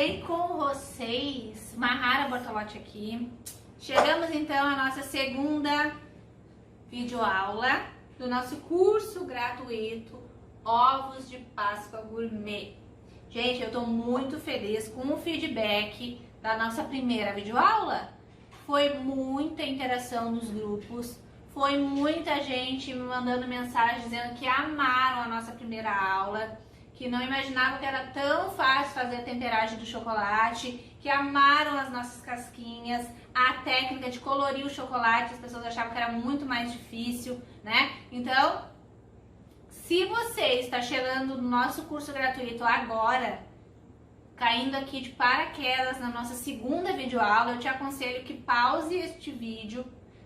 bem com vocês? Mahara Bortolotti aqui. Chegamos então à nossa segunda videoaula do nosso curso gratuito Ovos de Páscoa Gourmet. Gente, eu tô muito feliz com o feedback da nossa primeira videoaula. Foi muita interação nos grupos, foi muita gente me mandando mensagem dizendo que amaram a nossa primeira aula, que não imaginavam que era tão fácil fazer a temperagem do chocolate, que amaram as nossas casquinhas, a técnica de colorir o chocolate, as pessoas achavam que era muito mais difícil, né? Então, se você está chegando no nosso curso gratuito agora, caindo aqui de paraquedas na nossa segunda videoaula, eu te aconselho que pause este vídeo,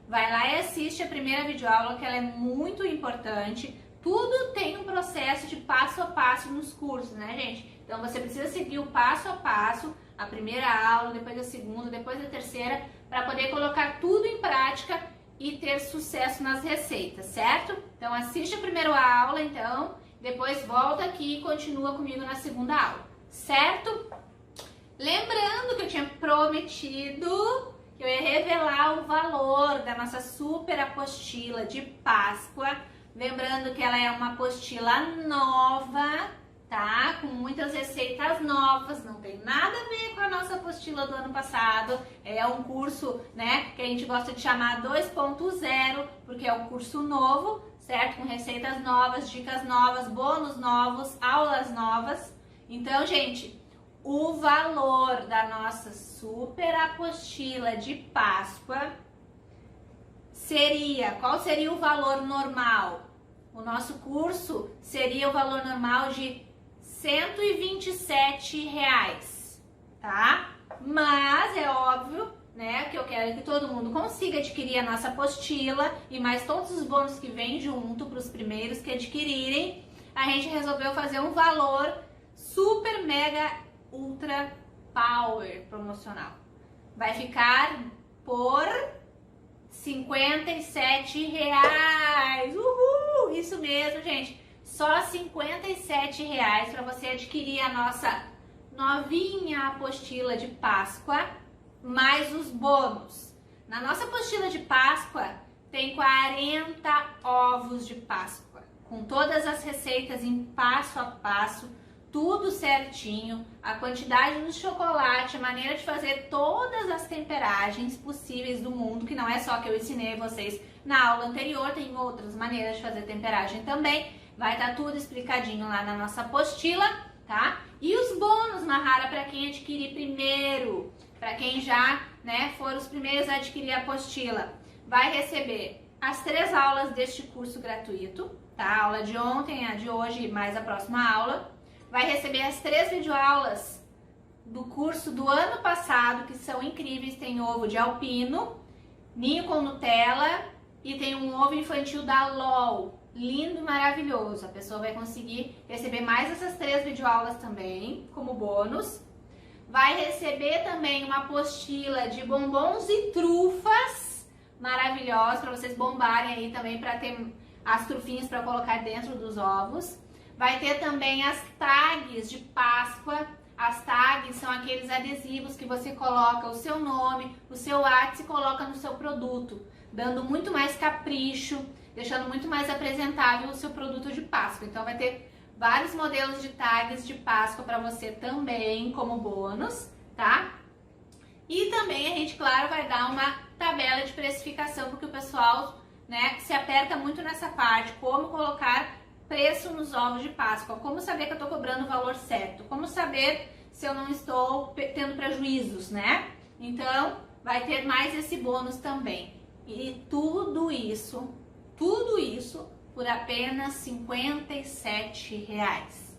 vai lá e assiste a primeira videoaula, que ela é muito importante. Tudo tem um processo de passo a passo nos cursos, né, gente? Então você precisa seguir o passo a passo, a primeira aula, depois a segunda, depois a terceira, para poder colocar tudo em prática e ter sucesso nas receitas, certo? Então assiste a primeira aula, então, depois volta aqui e continua comigo na segunda aula, certo? Lembrando que eu tinha prometido que eu ia revelar o valor da nossa super apostila de Páscoa. Lembrando que ela é uma apostila nova, tá? Com muitas receitas novas, não tem nada a ver com a nossa apostila do ano passado. É um curso, né, que a gente gosta de chamar 2.0, porque é um curso novo, certo? Com receitas novas, dicas novas, bônus novos, aulas novas. Então, gente, o valor da nossa super apostila de Páscoa qual seria o valor normal? O nosso curso seria o valor normal de R$ 127, tá? Mas é óbvio, né, que eu quero que todo mundo consiga adquirir a nossa apostila e mais todos os bônus que vêm junto para os primeiros que adquirirem. A gente resolveu fazer um valor super, mega, ultra power promocional. Vai ficar por R$ 57. Uhul! Isso mesmo, gente. Só R$ 57 para você adquirir a nossa novinha apostila de Páscoa, mais os bônus. Na nossa apostila de Páscoa tem 40 ovos de Páscoa, com todas as receitas em passo a passo, tudo certinho, a quantidade do chocolate, a maneira de fazer todas as temperagens possíveis do mundo, que não é só que eu ensinei vocês na aula anterior, tem outras maneiras de fazer temperagem também, vai estar tudo explicadinho lá na nossa apostila, tá? E os bônus, Mahara, para quem adquirir primeiro, para quem já, né, for os primeiros a adquirir a apostila, vai receber as 3 aulas deste curso gratuito, tá? A aula de ontem, a de hoje, mais a próxima aula. Vai receber as 3 videoaulas do curso do ano passado, que são incríveis. Tem ovo de alpino, ninho com Nutella e tem um ovo infantil da LOL. Lindo e maravilhoso. A pessoa vai conseguir receber mais essas 3 videoaulas também, como bônus. Vai receber também uma apostila de bombons e trufas maravilhosos, para vocês bombarem aí também, para ter as trufinhas para colocar dentro dos ovos. Vai ter também as tags de Páscoa. As tags são aqueles adesivos que você coloca o seu nome, o seu WhatsApp e coloca no seu produto, dando muito mais capricho, deixando muito mais apresentável o seu produto de Páscoa. Então vai ter vários modelos de tags de Páscoa para você também, como bônus, tá? E também a gente, claro, vai dar uma tabela de precificação, porque o pessoal, né, se aperta muito nessa parte, como colocar preço nos ovos de Páscoa, como saber que eu estou cobrando o valor certo, como saber se eu não estou tendo prejuízos, né? Então, vai ter mais esse bônus também. E tudo isso por apenas R$ 57.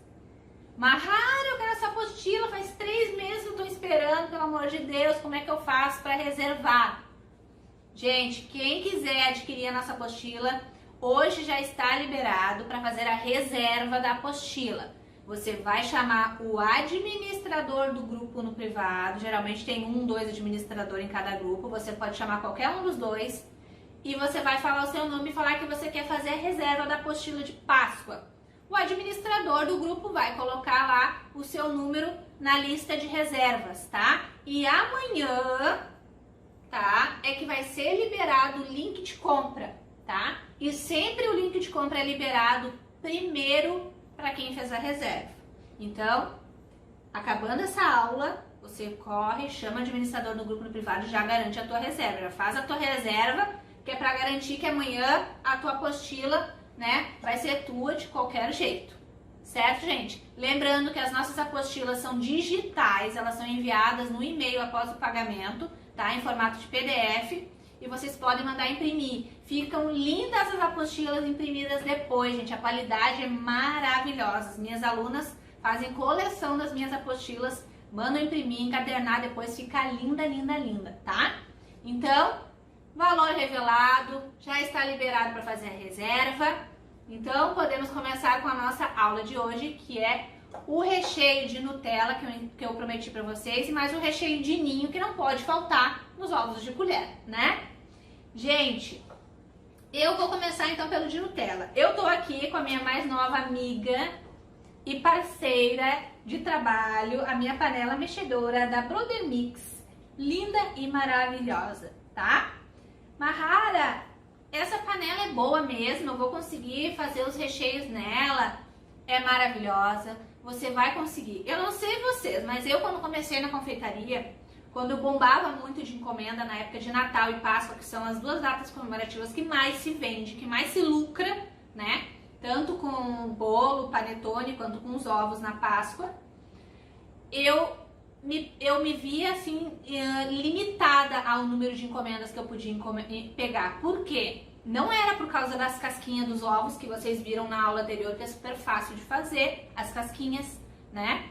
Mahara, eu quero essa apostila, faz 3 meses que eu estou esperando, pelo amor de Deus, como é que eu faço para reservar? Gente, quem quiser adquirir a nossa apostila, hoje já está liberado para fazer a reserva da apostila. Você vai chamar o administrador do grupo no privado, geralmente tem 1, 2 administradores em cada grupo, você pode chamar qualquer um dos 2, e você vai falar o seu nome e falar que você quer fazer a reserva da apostila de Páscoa. O administrador do grupo vai colocar lá o seu número na lista de reservas, tá? E amanhã, tá, é que vai ser liberado o link de compra, tá? E sempre o link de compra é liberado primeiro para quem fez a reserva. Então, acabando essa aula, você corre, chama o administrador no grupo no privado e já garante a tua reserva. Já faz a tua reserva, que é para garantir que amanhã a tua apostila, né, vai ser tua de qualquer jeito. Certo, gente? Lembrando que as nossas apostilas são digitais, elas são enviadas no e-mail após o pagamento, tá? Em formato de PDF, e vocês podem mandar imprimir. Ficam lindas as apostilas imprimidas depois, gente. A qualidade é maravilhosa. As minhas alunas fazem coleção das minhas apostilas, mandam imprimir, encadernar, depois fica linda, linda, linda, tá? Então, valor revelado, já está liberado para fazer a reserva. Então, podemos começar com a nossa aula de hoje, que é o recheio de Nutella, que eu prometi para vocês, e mais o recheio de ninho, que não pode faltar nos ovos de colher, né? Gente, eu vou começar então pelo de Nutella. Eu tô aqui com a minha mais nova amiga e parceira de trabalho, a minha panela mexedora da Brother Mix, linda e maravilhosa, tá? Mahara, essa panela é boa mesmo, eu vou conseguir fazer os recheios nela, é maravilhosa, você vai conseguir. Eu não sei vocês, mas eu quando comecei na confeitaria, quando eu bombava muito de encomenda na época de Natal e Páscoa, que são as duas datas comemorativas que mais se vende, que mais se lucra, né? Tanto com bolo, panetone, quanto com os ovos na Páscoa, eu me via assim, limitada ao número de encomendas que eu podia pegar. Por quê? Não era por causa das casquinhas dos ovos que vocês viram na aula anterior, que é super fácil de fazer, as casquinhas, né?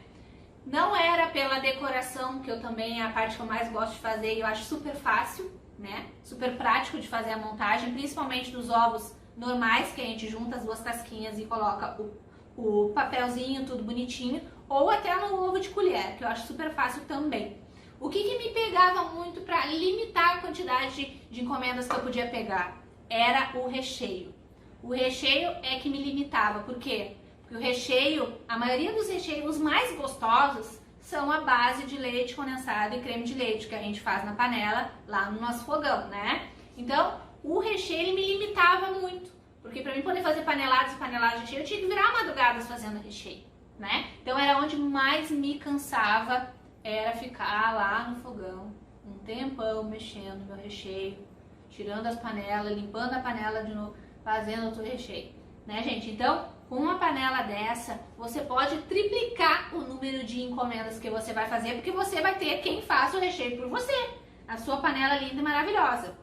Não era pela decoração, que eu também é a parte que eu mais gosto de fazer e eu acho super fácil, né? Super prático de fazer a montagem, principalmente dos ovos normais, que a gente junta as duas casquinhas e coloca o papelzinho, tudo bonitinho, ou até no ovo de colher, que eu acho super fácil também. O que me pegava muito para limitar a quantidade de encomendas que eu podia pegar? Era o recheio. O recheio é que me limitava. Por quê? Porque o recheio, a maioria dos recheios mais gostosos são a base de leite condensado e creme de leite, que a gente faz na panela lá no nosso fogão, né? Então, o recheio me limitava muito. Porque para mim poder fazer paneladas e paneladas de recheio, eu tinha que virar madrugadas fazendo recheio, né? Então era onde mais me cansava, era ficar lá no fogão um tempão mexendo no meu recheio, tirando as panelas, limpando a panela de novo, fazendo outro recheio, né, gente? Então, com uma panela dessa, você pode triplicar o número de encomendas que você vai fazer, porque você vai ter quem faça o recheio por você. A sua panela linda e maravilhosa.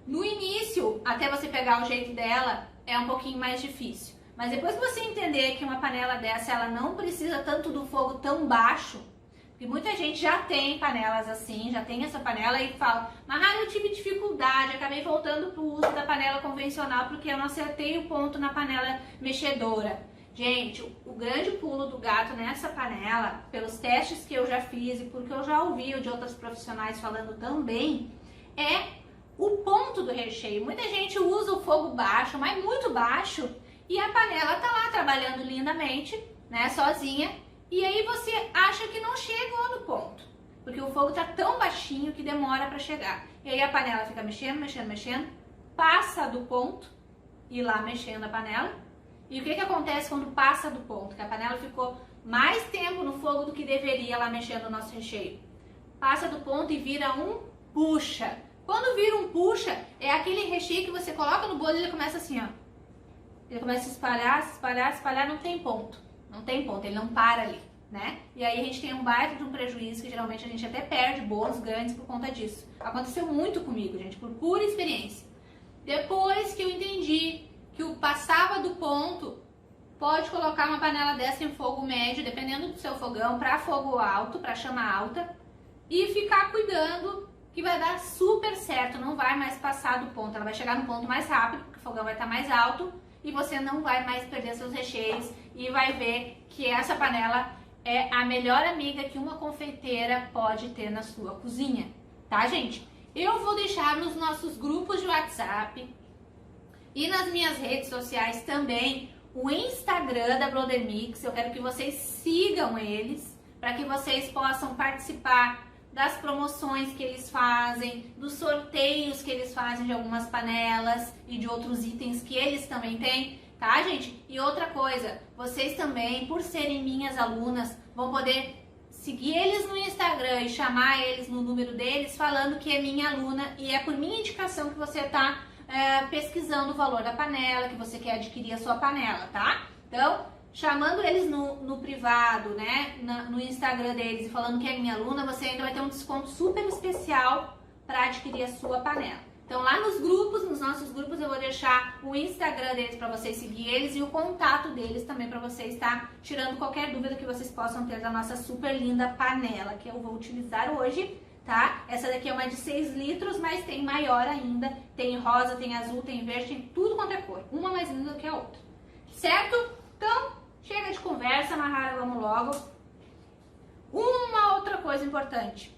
No início, até você pegar o jeito dela, é um pouquinho mais difícil. Mas depois que você entender que uma panela dessa, ela não precisa tanto do fogo tão baixo, porque muita gente já tem panelas assim, já tem essa panela e fala, mas eu tive dificuldade, acabei voltando para o uso da panela convencional porque eu não acertei o ponto na panela mexedora. Gente, o grande pulo do gato nessa panela, pelos testes que eu já fiz e porque eu já ouvi de outros profissionais falando também, é o ponto do recheio. Muita gente usa o fogo baixo, mas muito baixo, e a panela tá lá trabalhando lindamente, né, sozinha, e aí você acha que não chegou no ponto, porque o fogo tá tão baixinho que demora para chegar. E aí a panela fica mexendo, mexendo, mexendo, passa do ponto, e lá mexendo a panela. E o que acontece quando passa do ponto? Que a panela ficou mais tempo no fogo do que deveria lá mexendo o nosso recheio. Passa do ponto e vira um puxa. Quando vira um puxa, é aquele recheio que você coloca no bolo e ele começa assim, ó. Ele começa a espalhar, se espalhar, se espalhar, não tem ponto. Não tem ponto, ele não para ali, né? E aí a gente tem um baita de um prejuízo que geralmente a gente até perde bolos grandes por conta disso. Aconteceu muito comigo, gente, por pura experiência. Depois que eu entendi que o passava do ponto, pode colocar uma panela dessa em fogo médio, dependendo do seu fogão, para fogo alto, para chama alta, e ficar cuidando que vai dar super certo, não vai mais passar do ponto, ela vai chegar no ponto mais rápido, porque o fogão vai estar mais alto e você não vai mais perder seus recheios e vai ver que essa panela é a melhor amiga que uma confeiteira pode ter na sua cozinha, tá, gente? Eu vou deixar nos nossos grupos de WhatsApp e nas minhas redes sociais também o Instagram da Brother Mix. Eu quero que vocês sigam eles, para que vocês possam participar das promoções que eles fazem, dos sorteios que eles fazem de algumas panelas e de outros itens que eles também têm, tá, gente? E outra coisa, vocês também, por serem minhas alunas, vão poder seguir eles no Instagram e chamar eles no número deles falando que é minha aluna e é por minha indicação que você está pesquisando o valor da panela, que você quer adquirir a sua panela, tá? Então, chamando eles no privado, né, no Instagram deles e falando que é minha aluna, você ainda vai ter um desconto super especial para adquirir a sua panela. Então, lá nos grupos, nos nossos grupos, eu vou deixar o Instagram deles para vocês seguir eles e o contato deles também para vocês estar tirando qualquer dúvida que vocês possam ter da nossa super linda panela que eu vou utilizar hoje, tá? Essa daqui é uma de 6 litros, mas tem maior ainda, tem rosa, tem azul, tem verde, tem tudo quanto é cor, uma mais linda do que a outra, certo? Então, chega de conversa, Mahara, vamos logo. Uma outra coisa importante.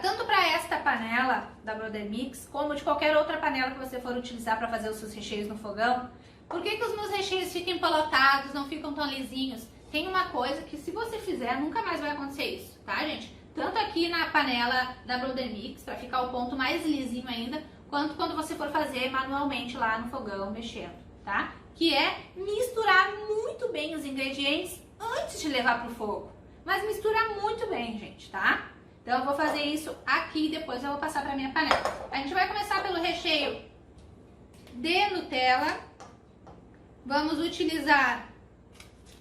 Tanto para esta panela da Brother Mix, como de qualquer outra panela que você for utilizar para fazer os seus recheios no fogão, por que os meus recheios ficam empalotados, não ficam tão lisinhos? Tem uma coisa que se você fizer, nunca mais vai acontecer isso, tá, gente? Tanto aqui na panela da Brother Mix, para ficar o ponto mais lisinho ainda, quanto quando você for fazer manualmente lá no fogão, mexendo, tá? Que é misturar muito bem os ingredientes antes de levar pro fogo. Mas misturar muito bem, gente, tá? Então eu vou fazer isso aqui e depois eu vou passar para minha panela. A gente vai começar pelo recheio de Nutella. Vamos utilizar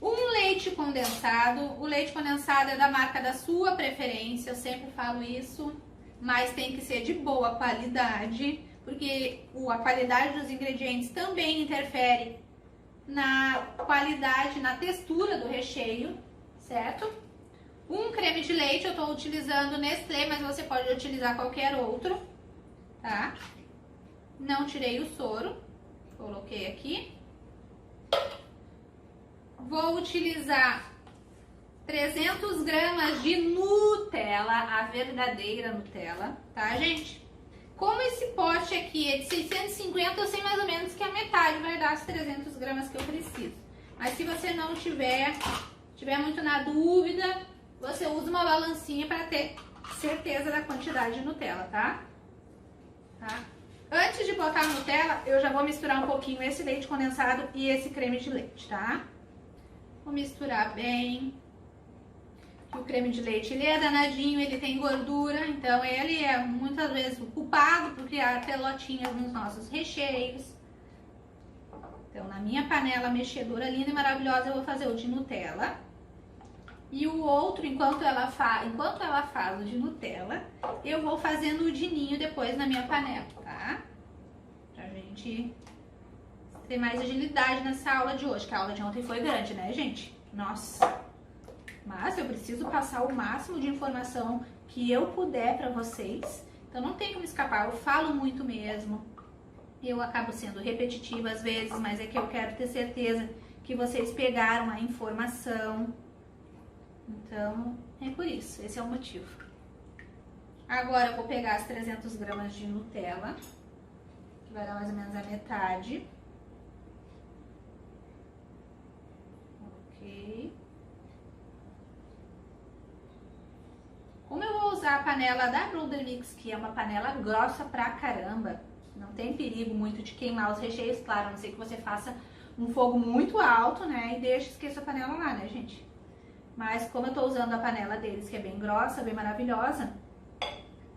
um leite condensado. O leite condensado é da marca da sua preferência, eu sempre falo isso, mas tem que ser de boa qualidade, porque a qualidade dos ingredientes também interfere na qualidade, na textura do recheio, certo? Um creme de leite, eu estou utilizando Nestlé, mas você pode utilizar qualquer outro, tá? Não tirei o soro, coloquei aqui. Vou utilizar 300 gramas de Nutella, a verdadeira Nutella, tá, gente? Como esse pote aqui é de 650, eu sei mais ou menos que a metade vai dar as 300 gramas que eu preciso. Mas se você não tiver muito na dúvida, você usa uma balancinha para ter certeza da quantidade de Nutella, tá? Antes de botar a Nutella, eu já vou misturar um pouquinho esse leite condensado e esse creme de leite, tá? Vou misturar bem. O creme de leite, ele é danadinho, ele tem gordura, então ele é muitas vezes o culpado por criar pelotinhas nos nossos recheios. Então, na minha panela mexedora linda e maravilhosa, eu vou fazer o de Nutella. E o outro, enquanto ela faz o de Nutella, eu vou fazendo o de ninho depois na minha panela, tá? Pra gente ter mais agilidade nessa aula de hoje, que a aula de ontem foi grande, né, gente? Nossa! Mas eu preciso passar o máximo de informação que eu puder pra vocês. Então não tem como escapar, eu falo muito mesmo. Eu acabo sendo repetitiva às vezes, mas é que eu quero ter certeza que vocês pegaram a informação. Então, é por isso, esse é o motivo. Agora eu vou pegar as 300 gramas de Nutella, que vai dar mais ou menos a metade. Ok. Como eu vou usar a panela da Brother Mix, que é uma panela grossa pra caramba, não tem perigo muito de queimar os recheios, claro, a não ser que você faça um fogo muito alto, né, e esqueça a panela lá, né, gente? Mas como eu tô usando a panela deles, que é bem grossa, bem maravilhosa,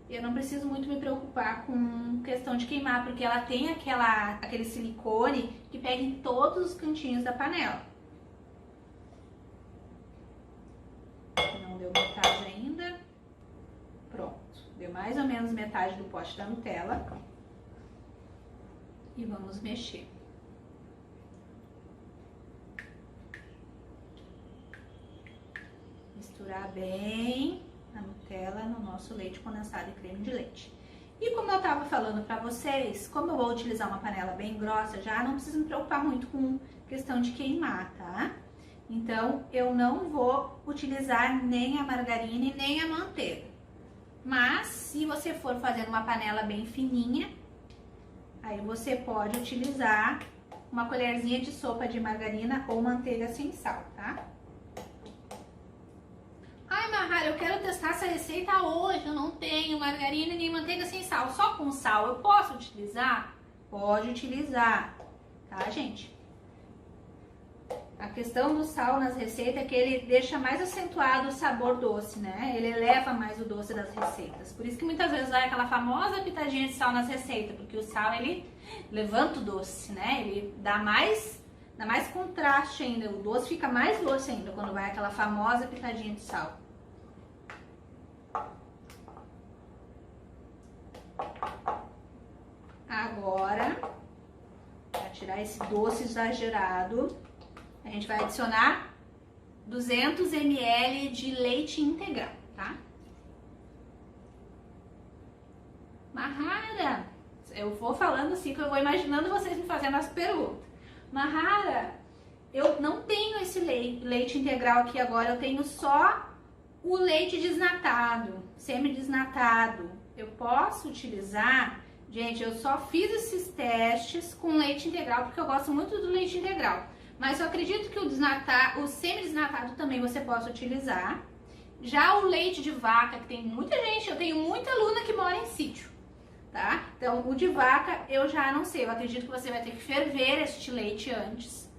eu não preciso muito me preocupar com questão de queimar, porque ela tem aquele silicone que pega em todos os cantinhos da panela. Não deu metade ainda. Pronto. Deu mais ou menos metade do pote da Nutella. E vamos mexer. Misturar bem a Nutella no nosso leite condensado e creme de leite. E como eu estava falando para vocês, como eu vou utilizar uma panela bem grossa já, não preciso me preocupar muito com questão de queimar, tá? Então, eu não vou utilizar nem a margarina e nem a manteiga. Mas, se você for fazer uma panela bem fininha, aí você pode utilizar uma colherzinha de sopa de margarina ou manteiga sem sal, tá? Mahara, eu quero testar essa receita hoje, eu não tenho margarina nem manteiga sem sal, só com sal, eu posso utilizar? Pode utilizar, tá, gente? A questão do sal nas receitas é que ele deixa mais acentuado o sabor doce, né? Ele eleva mais o doce das receitas. Por isso que muitas vezes vai aquela famosa pitadinha de sal nas receitas, porque o sal, ele levanta o doce, né? Ele dá mais contraste ainda, o doce fica mais doce ainda quando vai aquela famosa pitadinha de sal. Agora, para tirar esse doce exagerado, a gente vai adicionar 200 ml de leite integral, tá? Mahara, eu vou falando assim que eu vou imaginando vocês me fazendo as perguntas. Mahara, eu não tenho esse leite integral aqui agora, eu tenho só o leite desnatado, semi-desnatado. Eu posso utilizar? Gente, eu só fiz esses testes com leite integral porque eu gosto muito do leite integral. Mas eu acredito que o semi-desnatado também você possa utilizar. Já o leite de vaca, que tem muita gente, eu tenho muita aluna que mora em sítio, tá? Então, o de vaca eu já não sei, eu acredito que você vai ter que ferver este leite antes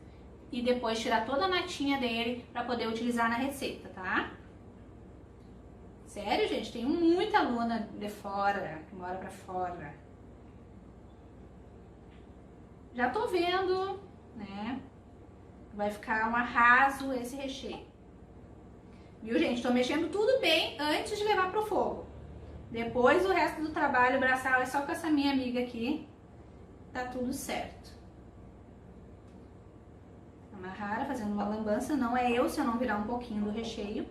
e depois tirar toda a natinha dele para poder utilizar na receita, tá? Sério, gente, tenho muita aluna de fora, que mora pra fora. Já tô vendo, né? Vai ficar um arraso esse recheio. Viu, gente? Tô mexendo tudo bem antes de levar pro fogo. Depois o resto do trabalho braçal é só com essa minha amiga aqui. Tá tudo certo. A Mahara fazendo uma lambança. Não é eu se eu não virar um pouquinho do recheio.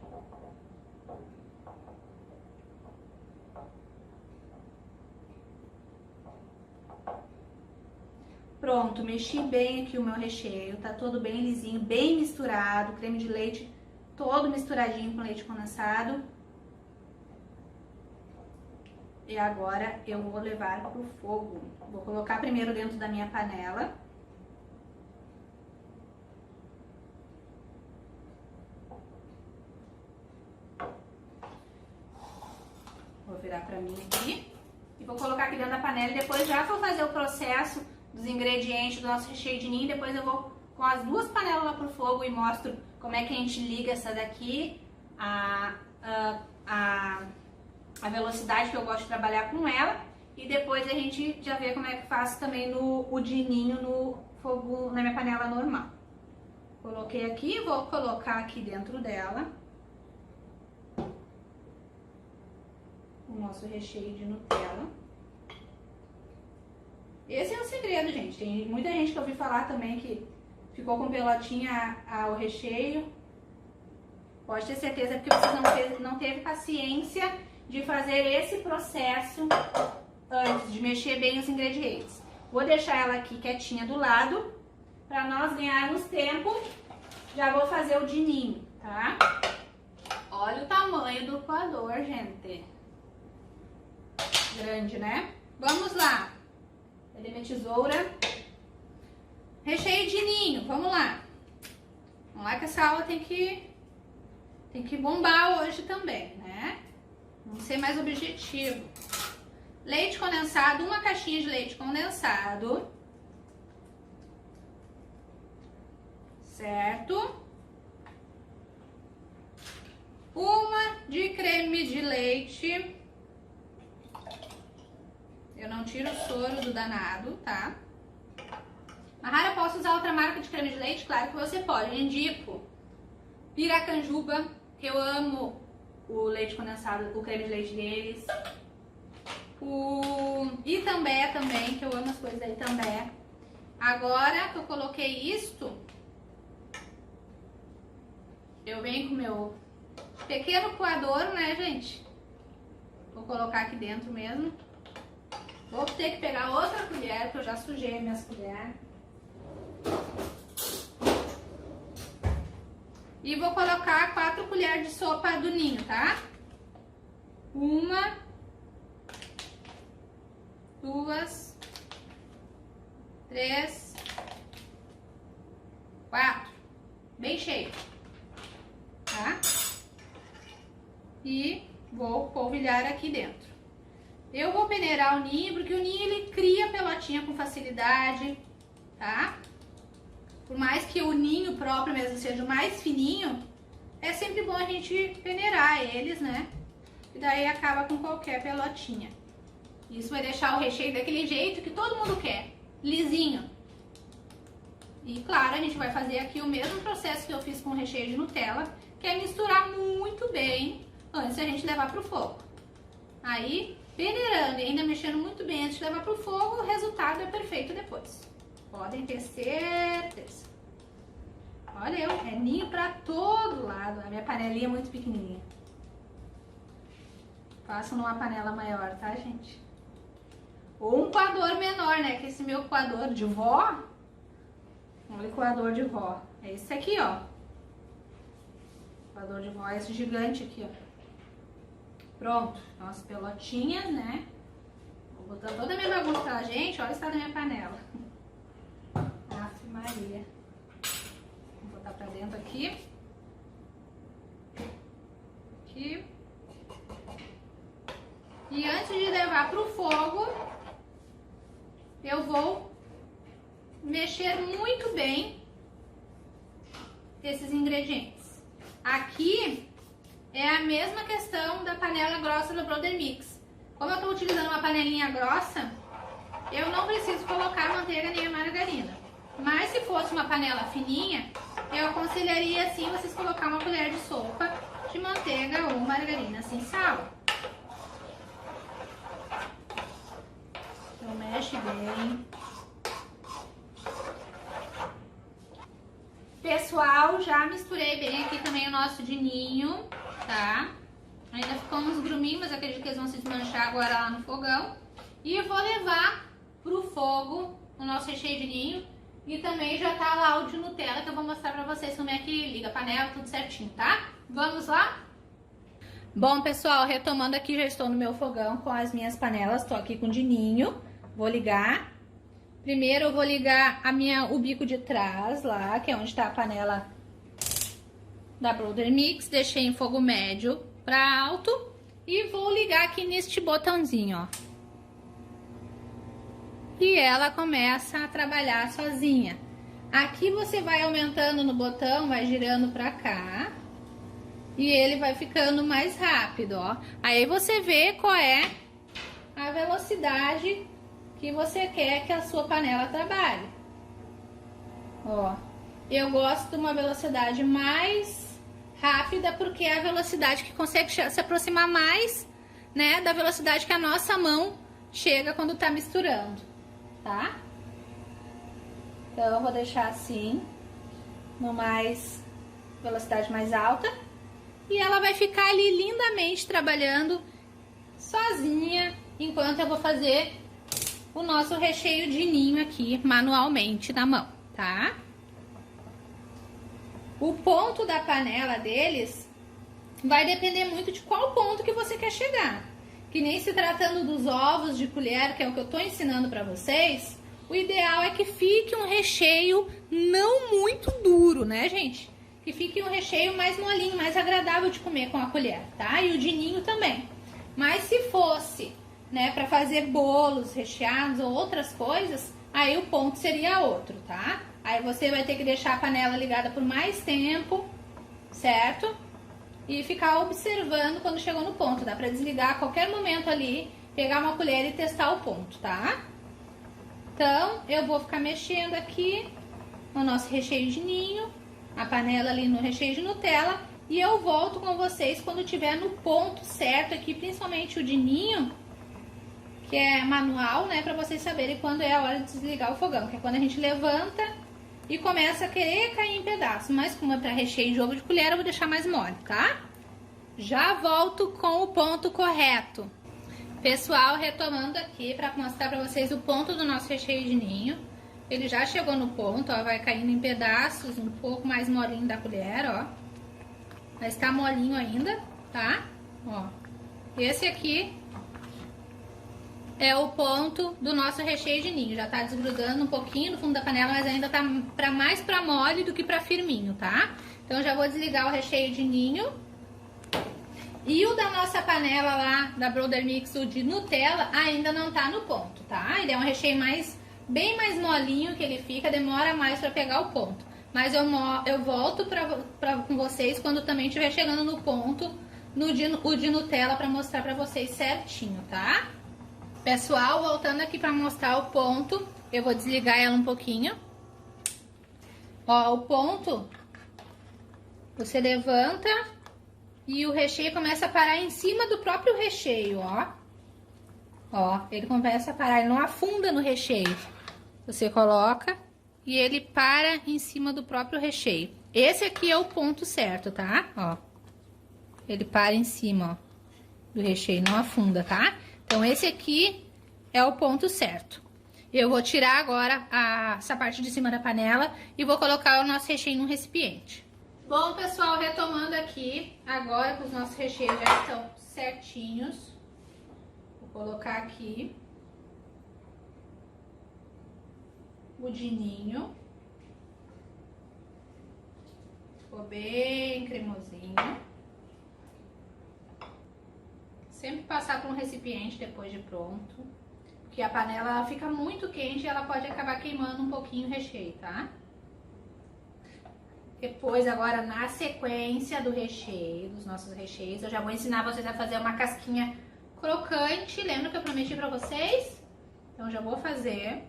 Pronto, mexi bem aqui o meu recheio, tá todo bem lisinho, bem misturado, creme de leite todo misturadinho com leite condensado. E agora eu vou levar pro fogo. Vou colocar primeiro dentro da minha panela. Vou virar pra mim aqui. E vou colocar aqui dentro da panela e depois já vou fazer o processo dos ingredientes do nosso recheio de ninho. Depois eu vou com as duas panelas lá pro fogo e mostro como é que a gente liga essa daqui, a velocidade que eu gosto de trabalhar com ela. E depois a gente já vê como é que faço também o de ninho no fogo, na minha panela normal. Coloquei aqui, vou colocar aqui dentro dela o nosso recheio de Nutella. Esse é o segredo, gente. Tem muita gente que eu ouvi falar também que ficou com pelotinha o recheio. Pode ter certeza que você não teve paciência de fazer esse processo antes de mexer bem os ingredientes. Vou deixar ela aqui quietinha do lado para nós ganharmos tempo. Já vou fazer o de ninho, tá? Olha o tamanho do coador, gente. Grande, né? Vamos lá. Cadê minha tesoura? Recheio de ninho, vamos lá. Vamos lá que essa aula tem que bombar hoje também, né? Vamos ser mais objetivo. Leite condensado, uma caixinha de leite condensado. Certo? Uma de creme de leite. Eu não tiro o soro do danado, tá? Mahara, posso usar outra marca de creme de leite? Claro que você pode. Eu indico Piracanjuba, que eu amo o leite condensado, o creme de leite deles. O Itambé também, que eu amo as coisas da Itambé. Agora que eu coloquei isto, eu venho com o meu pequeno coador, né, gente? Vou colocar aqui dentro mesmo. Vou ter que pegar outra colher, porque eu já sujei minhas colheres. E vou colocar 4 colheres de sopa do ninho, tá? 1, 2, 3, 4. Bem cheio, tá? vou polvilhar aqui dentro. Eu vou peneirar o ninho, porque o ninho ele cria pelotinha com facilidade, tá? Por mais que o ninho próprio mesmo seja o mais fininho, é sempre bom a gente peneirar eles, né? E daí acaba com qualquer pelotinha. Isso vai deixar o recheio daquele jeito que todo mundo quer, lisinho. E claro, a gente vai fazer aqui o mesmo processo que eu fiz com o recheio de Nutella, que é misturar muito bem antes da gente levar pro fogo. Aí, peneirando e ainda mexendo muito bem antes de levar pro fogo, o resultado é perfeito depois. Podem ter certeza. Olha eu, é ninho pra todo lado. A minha panelinha é muito pequenininha. Faço numa panela maior, tá, gente? Ou um coador menor, né? Que esse meu coador de vó... Olha o coador de vó. É esse aqui, ó. O coador de vó é esse gigante aqui, ó. Pronto. Então, as pelotinhas, né? Vou botar toda a minha bagunça pra gente. Olha o estado da minha panela. Aff, Maria. Vou botar pra dentro aqui. Aqui. E antes de levar pro fogo, eu vou mexer muito bem esses ingredientes. Aqui é a mesma questão da panela grossa do Brother Mix. Como eu estou utilizando uma panelinha grossa, eu não preciso colocar manteiga nem a margarina. Mas se fosse uma panela fininha, eu aconselharia assim vocês colocar uma colher de sopa de manteiga ou margarina sem sal. Então mexe bem. Pessoal, já misturei bem aqui também o nosso de ninho, tá? Ainda ficou uns gruminhos, mas acredito que eles vão se desmanchar agora lá no fogão. E eu vou levar pro fogo o nosso recheio de ninho. E também já tá lá o de Nutella, que eu vou mostrar pra vocês como é que liga a panela, tudo certinho, tá? Vamos lá? Bom, pessoal, retomando aqui, já estou no meu fogão com as minhas panelas. Tô aqui com o de ninho, vou ligar. Primeiro eu vou ligar o bico de trás lá, que é onde tá a panela da Brother Mix. Deixei em fogo médio para alto e vou ligar aqui neste botãozinho, ó. E ela começa a trabalhar sozinha. Aqui você vai aumentando no botão, vai girando para cá e ele vai ficando mais rápido, ó. Aí você vê qual é a velocidade que você quer que a sua panela trabalhe. Ó, eu gosto de uma velocidade mais rápida porque é a velocidade que consegue se aproximar mais, né, da velocidade que a nossa mão chega quando tá misturando, tá? Então eu vou deixar assim, no velocidade mais alta, e ela vai ficar ali lindamente trabalhando sozinha enquanto eu vou fazer o nosso recheio de ninho aqui manualmente na mão, tá? O ponto da panela deles vai depender muito de qual ponto que você quer chegar. Que nem se tratando dos ovos de colher, que é o que eu tô ensinando pra vocês, o ideal é que fique um recheio não muito duro, né, gente? Que fique um recheio mais molinho, mais agradável de comer com a colher, tá? E o de ninho também. Mas se fosse, né, para fazer bolos recheados ou outras coisas, aí o ponto seria outro, tá? Aí você vai ter que deixar a panela ligada por mais tempo, certo? E ficar observando quando chegou no ponto. Dá pra desligar a qualquer momento ali, pegar uma colher e testar o ponto, tá? Então, eu vou ficar mexendo aqui no nosso recheio de ninho, a panela ali no recheio de Nutella, e eu volto com vocês quando tiver no ponto certo aqui, principalmente o de ninho, que é manual, né, pra vocês saberem quando é a hora de desligar o fogão, que é quando a gente levanta e começa a querer cair em pedaços. Mas como é pra recheio de ovo de colher, eu vou deixar mais mole, tá? Já volto com o ponto correto. Pessoal, retomando aqui pra mostrar pra vocês o ponto do nosso recheio de ninho. Ele já chegou no ponto, ó, vai caindo em pedaços, um pouco mais molinho da colher, ó. Mas tá molinho ainda, tá? Ó, esse aqui é o ponto do nosso recheio de ninho. Já tá desgrudando um pouquinho no fundo da panela, mas ainda tá mais pra mole do que pra firminho, tá? Então já vou desligar o recheio de ninho E o da nossa panela lá, da Brother Mix, o de Nutella, ainda não tá no ponto, tá? Ele é um recheio bem mais molinho que ele fica, demora mais pra pegar o ponto. Mas eu volto com vocês quando também estiver chegando no ponto, o de Nutella, pra mostrar pra vocês certinho, tá? Pessoal, voltando aqui pra mostrar o ponto, eu vou desligar ela um pouquinho. Ó, o ponto, você levanta e o recheio começa a parar em cima do próprio recheio, ó. Ó, ele começa a parar, ele não afunda no recheio. Você coloca e ele para em cima do próprio recheio. Esse aqui é o ponto certo, tá? Ó, ele para em cima, ó, do recheio, não afunda, tá? Então, esse aqui é o ponto certo. Eu vou tirar agora essa parte de cima da panela e vou colocar o nosso recheio num recipiente. Bom, pessoal, retomando aqui, agora que os nossos recheios já estão certinhos, vou colocar aqui o dininho. Ficou bem cremosinho. Sempre passar por um recipiente depois de pronto, porque a panela ela fica muito quente e ela pode acabar queimando um pouquinho o recheio, tá? Depois, agora, na sequência do recheio, dos nossos recheios, eu já vou ensinar vocês a fazer uma casquinha crocante. Lembra que eu prometi pra vocês? Então, já vou fazer.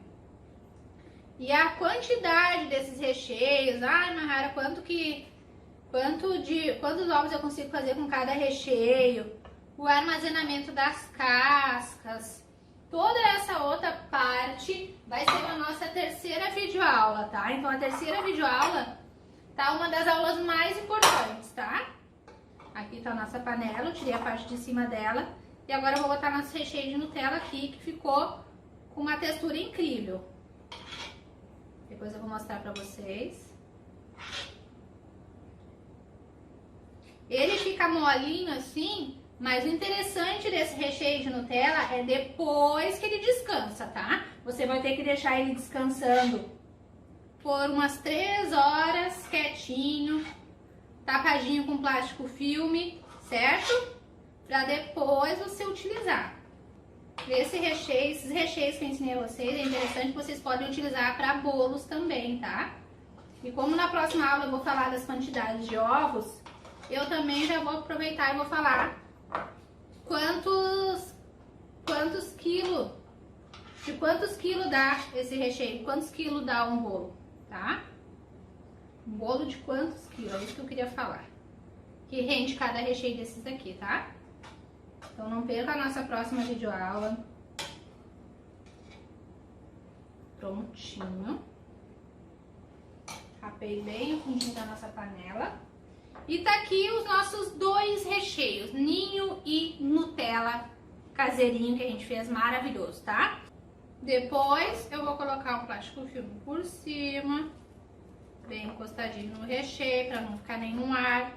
E a quantidade desses recheios... Ai, Mahara, quantos ovos eu consigo fazer com cada recheio? O armazenamento das cascas... Toda essa outra parte vai ser a nossa terceira videoaula, tá? Então, a terceira videoaula tá uma das aulas mais importantes, tá? Aqui tá a nossa panela, eu tirei a parte de cima dela. E agora eu vou botar nosso recheio de Nutella aqui, que ficou com uma textura incrível. Depois eu vou mostrar pra vocês. Ele fica molinho assim... Mas o interessante desse recheio de Nutella é depois que ele descansa, tá? Você vai ter que deixar ele descansando por umas 3 horas, quietinho, tapadinho com plástico filme, certo? Pra depois você utilizar. Esses recheios que eu ensinei a vocês, é interessante que vocês podem utilizar para bolos também, tá? E como na próxima aula eu vou falar das quantidades de ovos, eu também já vou aproveitar e vou falar de quantos quilos dá esse recheio, quantos quilos dá um bolo, tá? Um bolo de quantos quilos, é isso que eu queria falar. Que rende cada recheio desses aqui, tá? Então não perca a nossa próxima videoaula. Prontinho. Rapei bem o fundinho da nossa panela. E tá aqui os nossos 2 recheios, ninho e Nutella caseirinho que a gente fez, maravilhoso, tá? Depois eu vou colocar um plástico filme por cima, bem encostadinho no recheio, pra não ficar nenhum ar.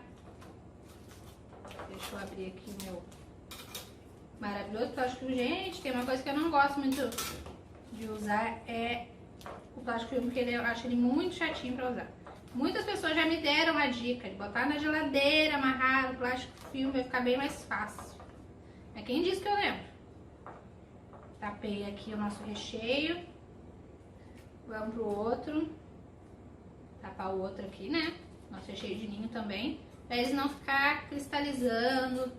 Deixa eu abrir aqui o meu maravilhoso plástico filme. Gente, tem uma coisa que eu não gosto muito de usar, é o plástico filme, porque eu acho ele muito chatinho pra usar. Muitas pessoas já me deram a dica de botar na geladeira, amarrar o plástico filme, vai ficar bem mais fácil. É quem disse que eu lembro. Tapei aqui o nosso recheio. Vamos pro outro. Tapar o outro aqui, né? Nosso recheio de ninho também. Pra eles não ficar cristalizando,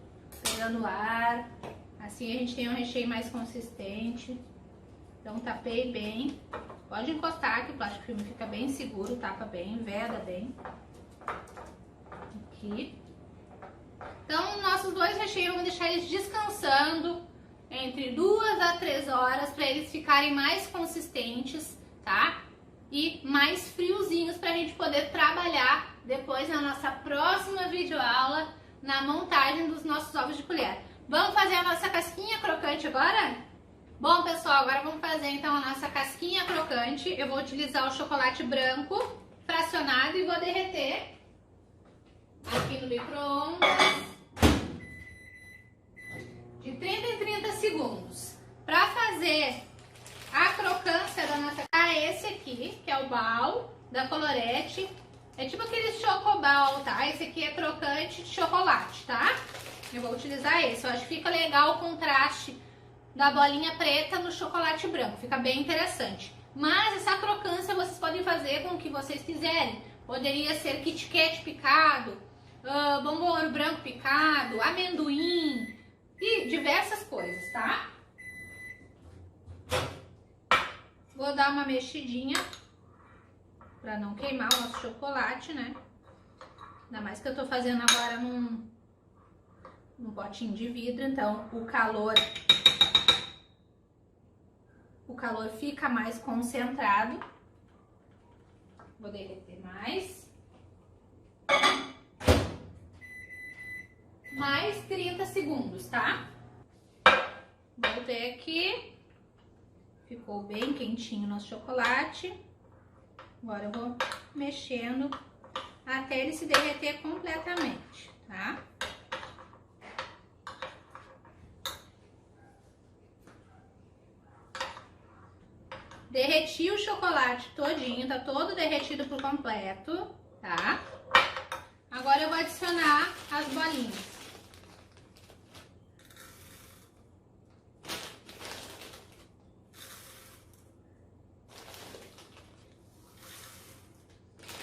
pegando ar. Assim a gente tem um recheio mais consistente. Então tapei bem. Pode encostar que o plástico filme fica bem seguro, tapa bem, veda bem. Aqui. Então, nossos 2 recheios, vamos deixar eles descansando entre 2 a 3 horas para eles ficarem mais consistentes, tá? E mais friozinhos pra gente poder trabalhar depois na nossa próxima videoaula na montagem dos nossos ovos de colher. Vamos fazer a nossa casquinha crocante agora? Bom, pessoal, agora vamos fazer então a nossa casquinha crocante. Eu vou utilizar o chocolate branco fracionado e vou derreter aqui no micro-ondas de 30 em 30 segundos. Para fazer a crocância da nossa... esse aqui, que é o bal da Colorete. É tipo aquele chocobal, tá? Esse aqui é crocante de chocolate, tá? eu vou utilizar esse. Eu acho que fica legal o contraste da bolinha preta no chocolate branco, fica bem interessante. Mas essa crocância vocês podem fazer com o que vocês quiserem. Poderia ser Kit Kat picado, bombom ouro branco picado, amendoim e diversas coisas, tá? Vou dar uma mexidinha para não queimar o nosso chocolate, né? Ainda mais que eu tô fazendo agora num potinho de vidro, então o calor fica mais concentrado. Vou derreter mais. Mais 30 segundos, tá? Voltei aqui. Ficou bem quentinho o nosso chocolate. Agora eu vou mexendo até ele se derreter completamente, tá? Derreti o chocolate todinho, tá todo derretido por completo, tá? Agora eu vou adicionar as bolinhas.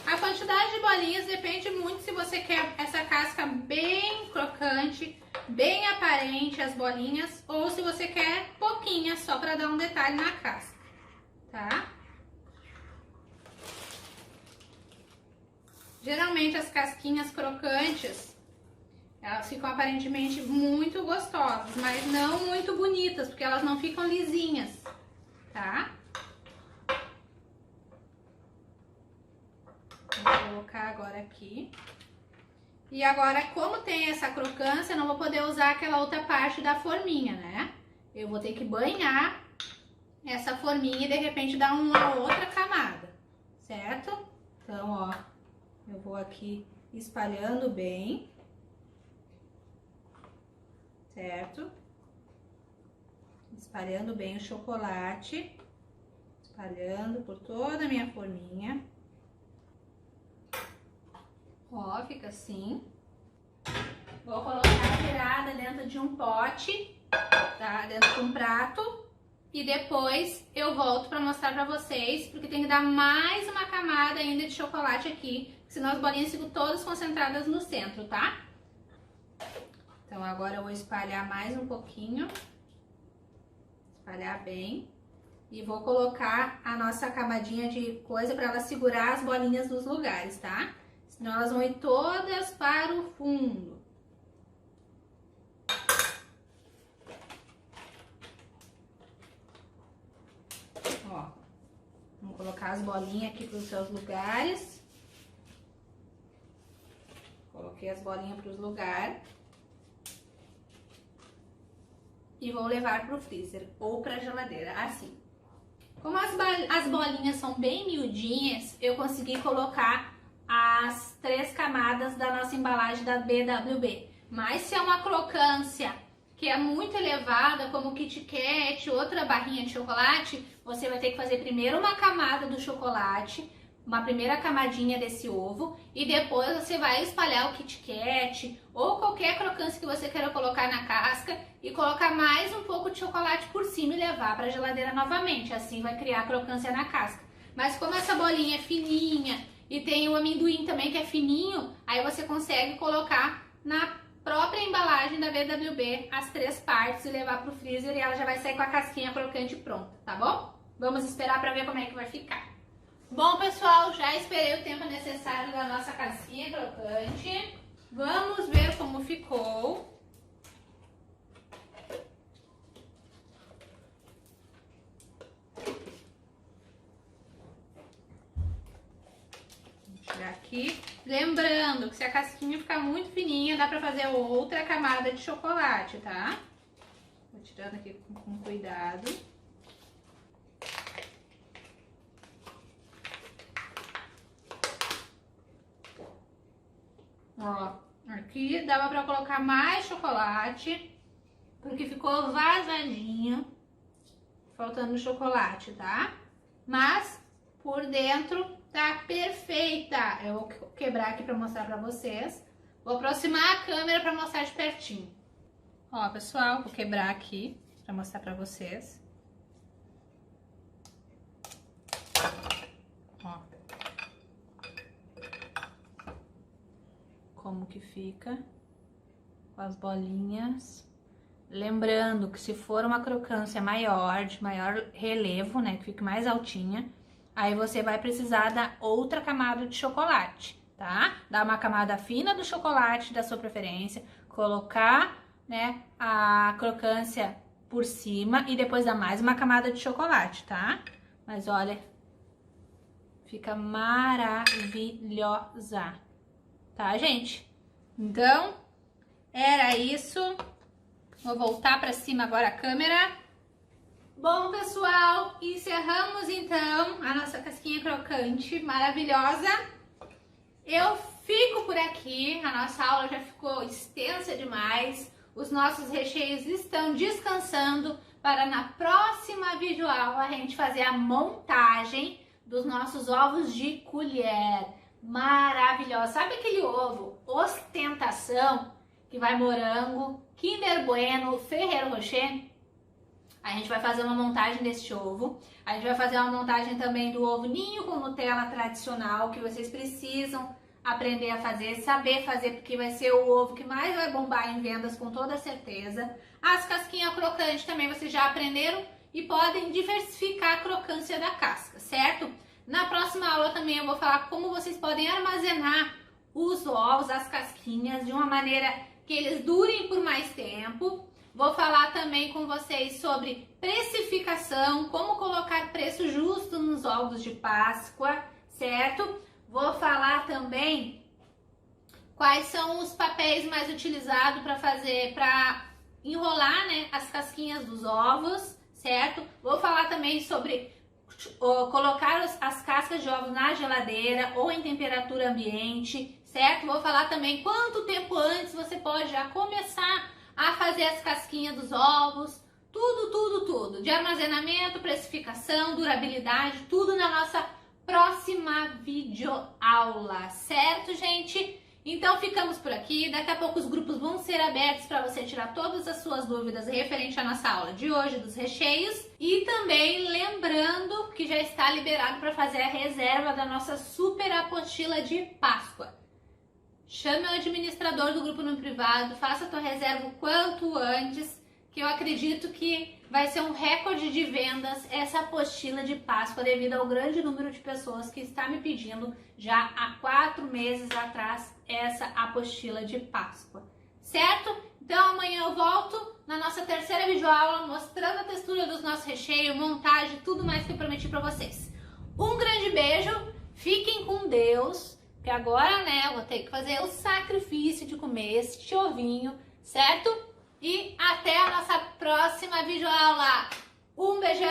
A quantidade de bolinhas depende muito se você quer essa casca bem crocante, bem aparente as bolinhas, ou se você quer pouquinha só para dar um detalhe na casca, tá? Geralmente as casquinhas crocantes, elas ficam aparentemente muito gostosas, mas não muito bonitas, porque elas não ficam lisinhas, tá? Vou colocar agora aqui. E agora, como tem essa crocância, eu não vou poder usar aquela outra parte da forminha, né? Eu vou ter que banhar essa forminha e de repente dar uma outra camada, certo? Então, ó, eu vou aqui espalhando bem, certo? Espalhando bem o chocolate, espalhando por toda a minha forminha. Ó, fica assim. Vou colocar virada dentro de um pote, tá? Dentro de um prato. E depois eu volto pra mostrar pra vocês, porque tem que dar mais uma camada ainda de chocolate aqui, senão as bolinhas ficam todas concentradas no centro, tá? Então agora eu vou espalhar mais um pouquinho. Espalhar bem. E vou colocar a nossa camadinha de coisa pra ela segurar as bolinhas nos lugares, tá? Senão elas vão ir todas para o fundo. Ó, vamos colocar as bolinhas aqui para os seus lugares. Coloquei as bolinhas para os lugares. E vou levar para o freezer ou para a geladeira, assim. Como as bolinhas são bem miudinhas, eu consegui colocar as 3 camadas da nossa embalagem da BWB. Mas se é uma crocância que é muito elevada, como Kit Kat, outra barrinha de chocolate, você vai ter que fazer primeiro uma camada do chocolate, uma primeira camadinha desse ovo, e depois você vai espalhar o Kit Kat ou qualquer crocância que você queira colocar na casca e colocar mais um pouco de chocolate por cima e levar para a geladeira novamente. Assim vai criar crocância na casca. Mas como essa bolinha é fininha e tem o amendoim também que é fininho, aí você consegue colocar na própria embalagem da BWB as 3 partes e levar pro freezer e ela já vai sair com a casquinha crocante pronta, tá bom? Vamos esperar pra ver como é que vai ficar. Bom, pessoal, já esperei o tempo necessário da nossa casquinha crocante. Vamos ver como ficou. Aqui, lembrando que se a casquinha ficar muito fininha, dá pra fazer outra camada de chocolate, tá? Vou tirando aqui com cuidado. Ó, aqui dava pra colocar mais chocolate, porque ficou vazadinho, faltando chocolate, tá? Mas por dentro tá perfeita. Eu vou quebrar aqui pra mostrar pra vocês. Vou aproximar a câmera pra mostrar de pertinho. Ó, pessoal, vou quebrar aqui pra mostrar pra vocês. Ó. Como que fica com as bolinhas. Lembrando que se for uma crocância maior, de maior relevo, né, que fique mais altinha, aí você vai precisar da outra camada de chocolate, tá? Dar uma camada fina do chocolate da sua preferência, colocar, né, a crocância por cima e depois dar mais uma camada de chocolate, tá? Mas olha, fica maravilhosa, tá, gente? Então, era isso. Vou voltar para cima agora a câmera. Bom, pessoal, encerramos então a nossa casquinha crocante maravilhosa. Eu fico por aqui, a nossa aula já ficou extensa demais. Os nossos recheios estão descansando para na próxima videoaula a gente fazer a montagem dos nossos ovos de colher. Maravilhosa! Sabe aquele ovo ostentação que vai morango, Kinder Bueno, Ferrero Rocher? A gente vai fazer uma montagem desse ovo. A gente vai fazer uma montagem também do ovo ninho com Nutella tradicional, que vocês precisam aprender a fazer, saber fazer, porque vai ser o ovo que mais vai bombar em vendas com toda certeza. As casquinhas crocantes também vocês já aprenderam e podem diversificar a crocância da casca, certo? Na próxima aula também eu vou falar como vocês podem armazenar os ovos, as casquinhas, de uma maneira que eles durem por mais tempo. Vou falar também com vocês sobre precificação, como colocar preço justo nos ovos de Páscoa, certo? Vou falar também quais são os papéis mais utilizados para enrolar, né, as casquinhas dos ovos, certo? Vou falar também sobre colocar as cascas de ovos na geladeira ou em temperatura ambiente, certo? Vou falar também quanto tempo antes você pode já começar a fazer as casquinhas dos ovos, tudo, de armazenamento, precificação, durabilidade, tudo na nossa próxima videoaula, certo, gente? Então ficamos por aqui, daqui a pouco os grupos vão ser abertos para você tirar todas as suas dúvidas referente à nossa aula de hoje dos recheios e também lembrando que já está liberado para fazer a reserva da nossa super apostila de Páscoa. Chame o administrador do grupo no privado, faça a tua reserva o quanto antes, que eu acredito que vai ser um recorde de vendas essa apostila de Páscoa devido ao grande número de pessoas que está me pedindo já há 4 meses atrás essa apostila de Páscoa, certo? Então amanhã eu volto na nossa terceira videoaula mostrando a textura dos nossos recheios, montagem, tudo mais que eu prometi para vocês. Um grande beijo, fiquem com Deus, que agora, né, eu vou ter que fazer o sacrifício de comer este ovinho, certo? E até a nossa próxima videoaula. Um beijão!